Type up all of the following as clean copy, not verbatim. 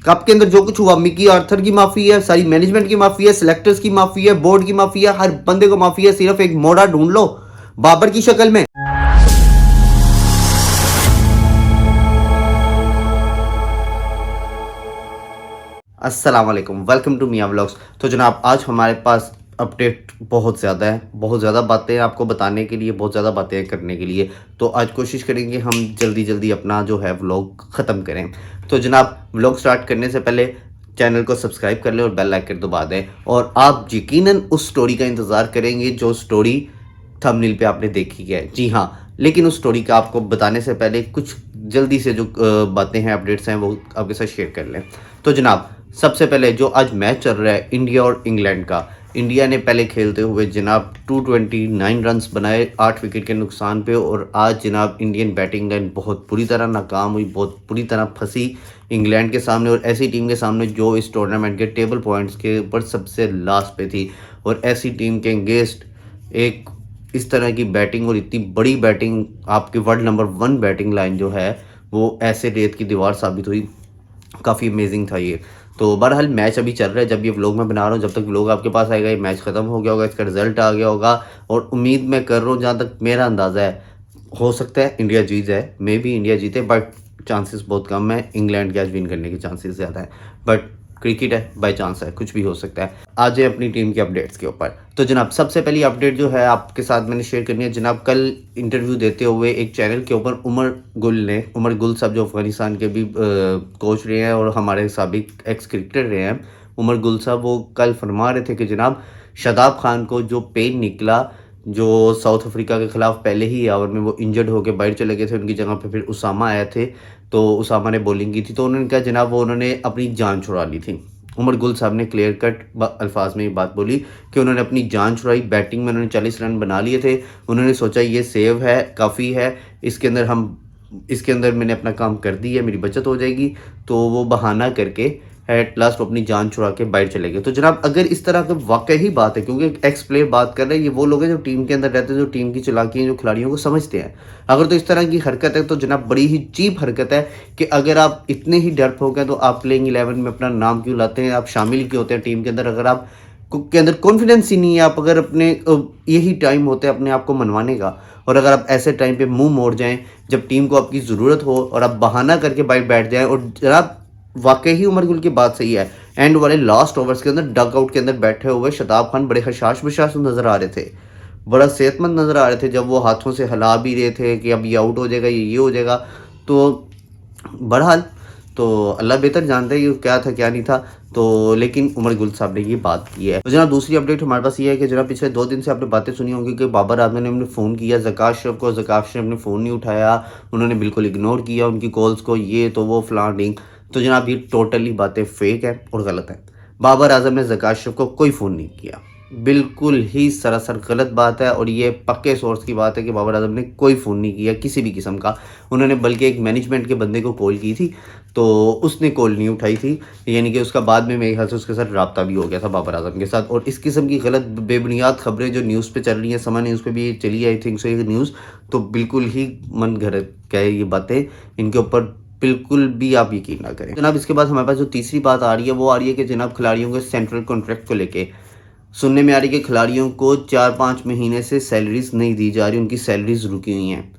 Cup के अंदर जो कुछ हुआ, मिकी आर्थर की माफी है, सारी मैनेजमेंट की माफी है, सिलेक्टर्स की माफी है, बोर्ड की माफी है, हर बंदे को माफी है। सिर्फ एक मोड़ा ढूंढ लो बाबर की शक्ल में। अस्सलाम वालेकुम, वेलकम टू मियां व्लॉग्स। तो जनाब आज हमारे पास अपडेट बहुत ज़्यादा है, बहुत ज़्यादा बातें आपको बताने के लिए, बहुत ज़्यादा बातें करने के लिए। तो आज कोशिश करेंगे हम जल्दी जल्दी अपना जो है व्लॉग ख़त्म करें। तो जनाब व्लॉग स्टार्ट करने से पहले चैनल को सब्सक्राइब कर लें और बेल आइकन दबा दें। और आप यकीनन उस स्टोरी का इंतज़ार करेंगे जो स्टोरी थंबनेल पे आपने देखी है। जी हाँ, लेकिन उस स्टोरी का आपको बताने से पहले कुछ जल्दी से जो बातें हैं, अपडेट्स हैं, वो आपके साथ शेयर कर लें। तो जनाब सबसे पहले जो आज मैच चल रहा है इंडिया और इंग्लैंड का, इंडिया ने पहले खेलते हुए जनाब 229 रन्स बनाए 8 विकेट के नुकसान पे। और आज जनाब इंडियन बैटिंग लाइन बहुत बुरी तरह नाकाम हुई, बहुत बुरी तरह फंसी इंग्लैंड के सामने और ऐसी टीम के सामने जो इस टूर्नामेंट के टेबल पॉइंट्स के ऊपर सबसे लास्ट पे थी। और ऐसी टीम के अगेंस्ट एक इस तरह की बैटिंग और इतनी बड़ी बैटिंग, आपकी वर्ल्ड नंबर 1 बैटिंग लाइन जो है वो ऐसे रेत की दीवार साबित हुई। काफ़ी अमेजिंग था ये। तो बहरहाल मैच अभी चल रहा है, जब ये व्लॉग मैं बना रहा हूँ, जब तक व्लॉग आपके पास आएगा ये मैच ख़त्म हो गया होगा, इसका रिजल्ट आ गया होगा। और उम्मीद मैं कर रहा हूँ, जहाँ तक मेरा अंदाज़ा है, हो सकता है इंडिया जीत जाए, मे भी इंडिया जीते, बट चांसेस बहुत कम है। इंग्लैंड के आज विन करने के चांसेस ज़्यादा है, बट क्रिकेट है, बाई चांस है, कुछ भी हो सकता है। आज है अपनी टीम की अपडेट्स के ऊपर। तो जनाब सबसे पहली अपडेट जो है आपके साथ मैंने शेयर करनी है। जनाब कल इंटरव्यू देते हुए एक चैनल के ऊपर उमर गुल साहब जो अफगानिस्तान के भी कोच रहे हैं और हमारे साबिक एक्स क्रिकेटर रहे हैं, उमर गुल साहब, वो कल फरमा रहे थे कि जनाब शादाब खान को जो पेन निकला, जो साउथ अफ्रीका के खिलाफ पहले ही ओवर में वो इंजर्ड होकर बाहर चले गए थे, उनकी जगह पे फिर उसामा आए थे। तो उसामा ने बॉलिंग की थी, तो उन्होंने कहा जनाब वो उन्होंने अपनी जान छुड़ा ली थी। उमर गुल साहब ने क्लियर कट अल्फाज में ये बात बोली कि उन्होंने अपनी जान छुड़ाई। बैटिंग में उन्होंने 40 रन बना लिए थे, उन्होंने सोचा ये सेव है, काफ़ी है, इसके अंदर मैंने अपना काम कर दिया, मेरी बचत हो जाएगी। तो वो बहाना करके एट लास्ट अपनी जान छुड़ा के बाहर चले गए। तो जनाब अगर इस तरह का वाकई ही बात है, क्योंकि एक्स प्लेयर बात कर रहे हैं, ये वो लोग हैं जो टीम के अंदर रहते हैं, जो टीम की चालाकियाँ, जो खिलाड़ियों को समझते हैं। अगर तो इस तरह की हरकत है तो जनाब बड़ी ही चीप हरकत है कि अगर आप इतने ही डरपोक हैं तो आप प्लेइंग 11 में अपना नाम क्यों लाते हैं, आप शामिल क्यों होते हैं टीम के अंदर। अगर आप के अंदर कॉन्फिडेंस ही नहीं है, आप अगर अपने यही टाइम होते हैं अपने आप को मनवाने का, और अगर आप ऐसे टाइम पे मुंह मोड़ जाएं जब टीम को आपकी ज़रूरत हो और आप बहाना करके बाहर बैठ जाएं। और जनाब वाकई ही उमर गुल की बात सही है, एंड वाले लास्ट ओवर्स के अंदर डग आउट के अंदर बैठे हुए शादाब खान बड़े हशाश बशाश नज़र आ रहे थे, बड़ा सेहतमंद नज़र आ रहे थे, जब वो हाथों से हिला भी रहे थे कि अब ये आउट हो जाएगा, ये हो जाएगा। तो बहरहाल तो अल्लाह बेहतर जानता है कि क्या था क्या नहीं था। तो लेकिन उमर गुल साहब ने ये बात की है। तो जनाब दूसरी अपडेट हमारे पास ये है कि जनाब पिछले 2 दिन से आपने बातें सुनी होंगी कि बाबर आजम ने हमने फ़ोन किया ज़कात शरीफ को, ज़कात शरीफ ने फ़ोन नहीं उठाया, उन्होंने बिल्कुल इग्नोर किया उनकी कॉल्स को, ये तो वो फलां ढींग। तो जनाब ये टोटली बातें फेक है और गलत है। बाबर आजम ने ज़कात शरीफ को कोई फ़ोन नहीं किया, बिल्कुल ही सरासर गलत बात है। और ये पक्के सोर्स की बात है कि बाबर आजम ने कोई फ़ोन नहीं किया किसी भी किस्म का। उन्होंने बल्कि एक मैनेजमेंट के बंदे को कॉल की थी, तो उसने कॉल नहीं उठाई थी, यानी कि उसका बाद में मेरे ख्याल से उसके साथ रब्ता भी हो गया था बाबर आजम के साथ। और इस किस्म की गलत बेबुनियाद खबरें जो न्यूज़ पे चल रही हैं, समा न्यूज़ पे भी ये चली, आई थिंक सो ये न्यूज़, तो बिल्कुल ही मन घर क्या है ये बातें, इनके ऊपर बिल्कुल भी आप यकीन ना करें। जनाब इसके बाद हमारे पास जो तीसरी बात आ रही है वो आ रही है कि जनाब खिलाड़ियों के सेंट्रल कॉन्ट्रैक्ट को लेके सुनने में आ रही है कि खिलाड़ियों को 4-5 महीने से सैलरीज नहीं दी जा रही, उनकी सैलरीज रुकी हुई हैं।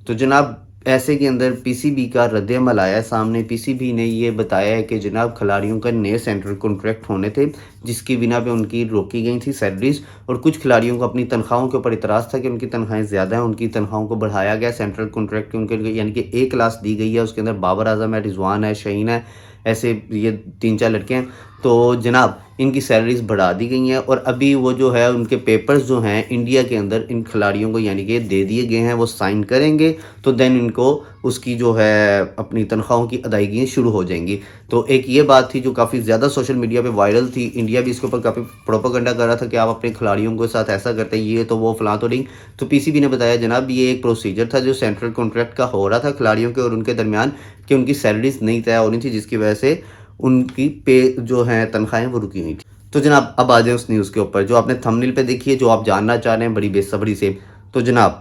तो जनाब ऐसे के अंदर पीसीबी का रद्द-ए-अमल आया है सामने। पीसीबी ने ये बताया है कि जनाब खिलाड़ियों का नए सेंट्रल कॉन्ट्रैक्ट होने थे, जिसकी बिना पे उनकी रोकी गई थी सैलरीज। और कुछ खिलाड़ियों को अपनी तनख्वाहों के ऊपर इतराज़ था कि उनकी तनख्वाहें ज़्यादा हैं, उनकी तनख्वाहों को बढ़ाया गया। सेंट्रल कॉन्ट्रैक्ट के उनके यानी कि ए क्लास दी गई है, उसके अंदर बाबर आजम है, रिजवान है, शहीन है, ऐसे ये 3-4 लड़के हैं। तो जनाब इनकी सैलरीज बढ़ा दी गई हैं और अभी वो जो है उनके पेपर्स जो हैं इंडिया के अंदर इन खिलाड़ियों को यानी कि दे दिए गए हैं, वो साइन करेंगे तो देन इनको उसकी जो है अपनी तनख्वाहों की अदायगी शुरू हो जाएंगी। तो एक ये बात थी जो काफ़ी ज़्यादा सोशल मीडिया पे वायरल थी, इंडिया भी इसके ऊपर काफ़ी प्रोपेगेंडा कर रहा था कि आप अपने खिलाड़ियों के साथ ऐसा करते हैं, ये तो वो फलां तो नहीं। तो पीसीबी ने बताया जनाब ये एक प्रोसीजर था जो सेंट्रल कॉन्ट्रैक्ट का हो रहा था खिलाड़ियों के और उनके दरमियान, कि उनकी सैलरीज नहीं तय होनी थी, जिसकी वजह से उनकी पे जो है तनख्वाहें वो रुकी हुई थी। तो जनाब अब आ जाए उस न्यूज़ के ऊपर जो आपने थंबनेल पे देखी है, जो आप जानना चाह रहे हैं बड़ी बेसब्री से। तो जनाब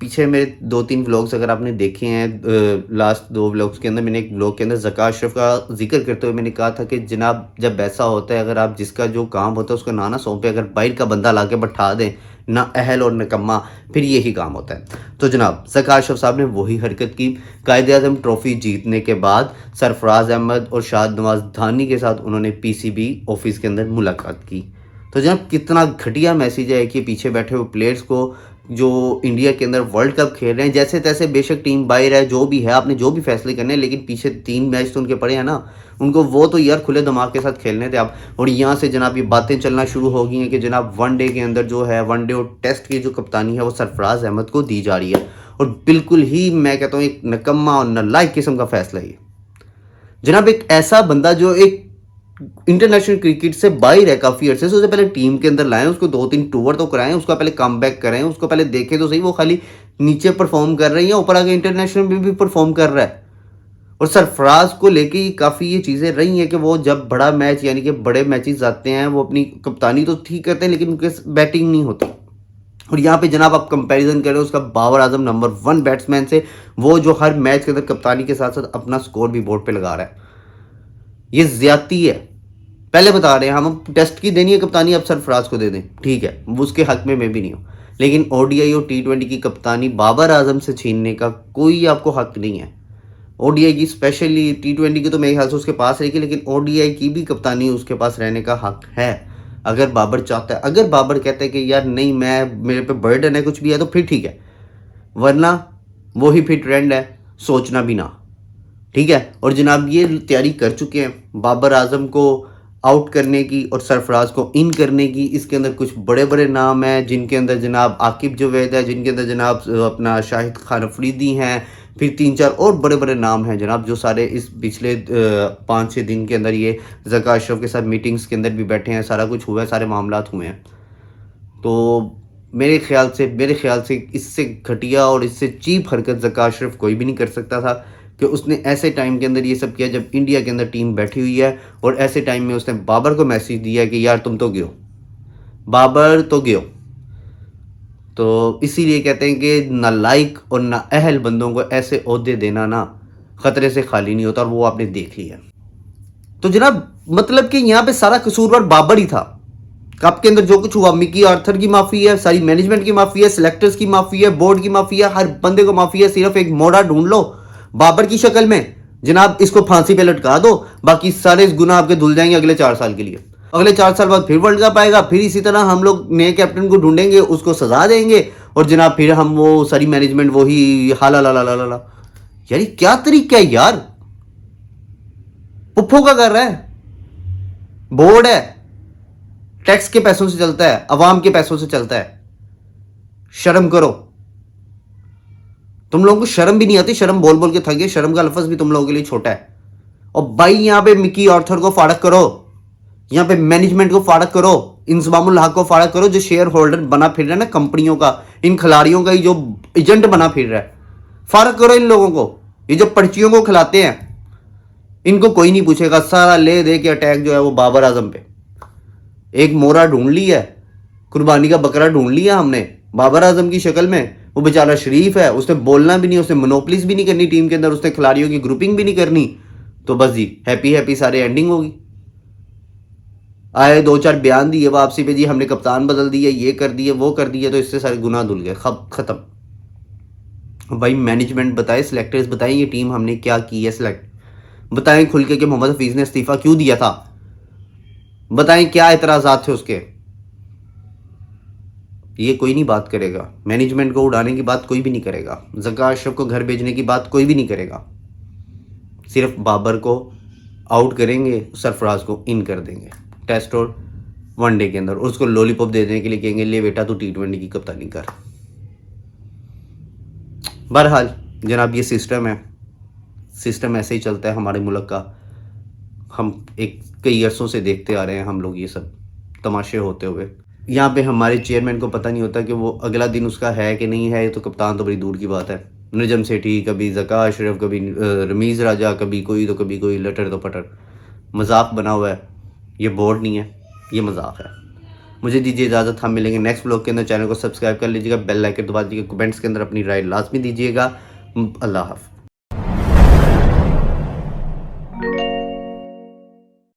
पीछे मेरे 2-3 व्लॉग्स अगर आपने देखे हैं, लास्ट 2 व्लॉग्स के अंदर मैंने एक व्लॉग के अंदर ज़का अशरफ का ज़िक्र करते हुए मैंने कहा था कि जनाब जब ऐसा होता है, अगर आप जिसका जो काम होता है उसको ना सौंपे, अगर बाहर का बंदा ला के बैठा दें, ना अहल और निकम्मा, फिर यही काम होता है। तो जनाब ज़का अशरफ साहब ने वही हरकत की। कायद-ए-आज़म ट्रॉफ़ी जीतने के बाद सरफराज अहमद और शाद नवाज़ धानी के साथ उन्होंने पीसीबी ऑफिस के अंदर मुलाकात की। तो जनाब कितना घटिया मैसेज है कि पीछे बैठे हुए प्लेयर्स को जो इंडिया के अंदर वर्ल्ड कप खेल रहे हैं, जैसे तैसे बेशक टीम बाहर है, जो भी है, आपने जो भी फैसले करने हैं, लेकिन पीछे 3 मैच तो उनके पड़े हैं ना, उनको वो तो यार खुले दिमाग के साथ खेलने थे आप। और यहाँ से जनाब ये बातें चलना शुरू हो गई हैं कि जनाब वनडे के अंदर जो है, वनडे और टेस्ट की जो कप्तानी है वो सरफराज अहमद को दी जा रही है। और बिल्कुल ही मैं कहता हूँ एक निकम्मा और नालायक किस्म का फैसला है ये। जनाब एक ऐसा बंदा जो एक इंटरनेशनल क्रिकेट से बाहर है काफ़ी अरसे से, उससे पहले टीम के अंदर लाएं, उसको 2-3 टूर तो कराएं, उसका पहले कम बैक करें, उसको पहले देखें तो सही वो खाली नीचे परफॉर्म कर रही है, ऊपर आके इंटरनेशनल में भी परफॉर्म कर रहा है। और सरफराज को लेके काफ़ी ये चीज़ें रही हैं कि वो जब बड़ा मैच यानी कि बड़े मैचेस आते हैं, वो अपनी कप्तानी तो ठीक करते हैं लेकिन उनके बैटिंग नहीं होती। और यहाँ पे जनाब आप कंपैरिजन करें उसका बाबर आजम नंबर 1 बैट्समैन से, वो जो हर मैच के अंदर कप्तानी के साथ साथ अपना स्कोर भी बोर्ड पे लगा रहा है, ये ज्यादती है। पहले बता रहे हैं हम टेस्ट की देनी है कप्तानी, अब सरफराज को दे दें, ठीक है, वो उसके हक में मैं भी नहीं हूँ, लेकिन ओडीआई और टी20 की कप्तानी बाबर आजम से छीनने का कोई आपको हक नहीं है। ओडीआई की स्पेशली, टी20 की तो मेरे ख्याल से उसके पास रहेगी, लेकिन ओडीआई की भी कप्तानी उसके पास रहने का हक है अगर बाबर चाहता है। अगर बाबर कहता है कि यार नहीं, मैं मेरे पे बर्डन है, कुछ भी है, तो फिर ठीक है, वरना वही फिर ट्रेंड है, सोचना भी ना, ठीक है। और जनाब ये तैयारी कर चुके हैं बाबर आजम को आउट करने की और सरफराज को इन करने की। इसके अंदर कुछ बड़े बड़े नाम हैं, जिनके अंदर जनाब आकिब जवेद है, जिनके अंदर जनाब अपना शाहिद खान अफरीदी हैं, फिर 3-4 और बड़े बड़े नाम हैं जनाब, जो सारे इस पिछले 5-6 दिन के अंदर ये ज़का अशरफ के साथ मीटिंग्स के अंदर भी बैठे हैं, सारा कुछ हुआ है, सारे मामलात हुए हैं। तो मेरे ख्याल से इससे घटिया और इससे चीप हरकत ज़का अशरफ कोई भी नहीं कर सकता था कि उसने ऐसे टाइम के अंदर ये सब किया जब इंडिया के अंदर टीम बैठी हुई है, और ऐसे टाइम में उसने बाबर को मैसेज दिया कि यार तुम तो गियो, बाबर तो गियो। तो इसीलिए कहते हैं कि नालायक और नाअहल बंदों को ऐसे ओहदे देना ना खतरे से खाली नहीं होता, और वो आपने देख लिया। तो जनाब मतलब कि यहाँ पे सारा कसूरवार बाबर ही था। कप के अंदर जो कुछ हुआ, मिकी आर्थर की माफी है, सारी मैनेजमेंट की माफी है, सिलेक्टर्स की माफी है, बोर्ड की माफी है, हर बंदे को माफी है। सिर्फ एक मोड़ा ढूंढ लो बाबर की शक्ल में, जनाब इसको फांसी पे लटका दो, बाकी सारे गुनाह आपके धुल जाएंगे अगले 4 साल के लिए। अगले 4 साल बाद फिर वर्ल्ड कप आएगा, फिर इसी तरह हम लोग नए कैप्टन को ढूंढेंगे, उसको सजा देंगे, और जनाब फिर हम वो सारी मैनेजमेंट वही हाला ला ला ला ला। यार क्या तरीका है यार, पुप्पो का कर रहा है, बोर्ड है, टैक्स के पैसों से चलता है, अवाम के पैसों से चलता है। शर्म करो, तुम लोगों को शर्म भी नहीं आती, शर्म बोल बोल के थक गए, शर्म का लफ्ज भी तुम लोगों के लिए छोटा है। और भाई यहां पे मिकी आर्थर को फाड़क करो, यहां पे मैनेजमेंट को फाड़क करो, इंजमामुल हक को फाड़क करो, जो शेयर होल्डर बना फिर रहा है ना कंपनियों का, इन खिलाड़ियों का, जो एजेंट बना फिर रहा है, फाड़क करो इन लोगों को। ये जो पर्चियों को खिलाते हैं इनको कोई नहीं पूछेगा, सारा ले दे के अटैक जो है वो बाबर आजम पे। एक मोरा ढूंढ लिया, कुर्बानी का बकरा ढूंढ लिया हमने बाबर आजम की शक्ल में। वो बेचारा शरीफ है, उसने बोलना भी नहीं, उसने मोनोपलिस भी नहीं करनी टीम के अंदर, उसने खिलाड़ियों की ग्रुपिंग भी नहीं करनी, तो बस जी हैप्पी हैप्पी सारे एंडिंग होगी। आए 2-4 बयान दिए वापसी पे, जी हमने कप्तान बदल दिए, ये कर दिए, वो कर दिए, तो इससे सारे गुनाह धुल गए, खत्म। भाई मैनेजमेंट बताए, सिलेक्टर्स बताएं ये टीम हमने क्या की है, सिलेक्ट बताएं खुल के कि मोहम्मद हफीज ने इस्तीफा क्यों दिया था, बताएं क्या एतराजात थे उसके। ये कोई नहीं बात करेगा, मैनेजमेंट को उड़ाने की बात कोई भी नहीं करेगा, ज़का अशरफ को घर भेजने की बात कोई भी नहीं करेगा, सिर्फ बाबर को आउट करेंगे, सरफराज को इन कर देंगे टेस्ट और वनडे के अंदर, और उसको लॉलीपॉप दे देने के लिए कहेंगे ले बेटा तू टी20 की कप्तानी कर। बहरहाल जनाब ये सिस्टम है, सिस्टम ऐसे ही चलता है हमारे मुल्क का। हम एक कई अरसों से देखते आ रहे हैं हम लोग ये सब तमाशे होते हुए। यहाँ पे हमारे चेयरमैन को पता नहीं होता कि वो अगला दिन उसका है कि नहीं है, तो कप्तान तो बड़ी दूर की बात है। निजम सेठी, कभी ज़का अशरफ, कभी रमीज़ राजा, कभी कोई लटर तो पटर, मजाक बना हुआ है। ये बोर्ड नहीं है, ये मजाक है। मुझे दीजिए इजाज़त, हम मिलेंगे नेक्स्ट व्लॉग के अंदर। चैनल को सब्सक्राइब कर लीजिएगा, बेल आइकन दबा दीजिएगा, कमेंट्स के अंदर अपनी राय लाजमी दीजिएगा। अल्लाह हाफ़िज़।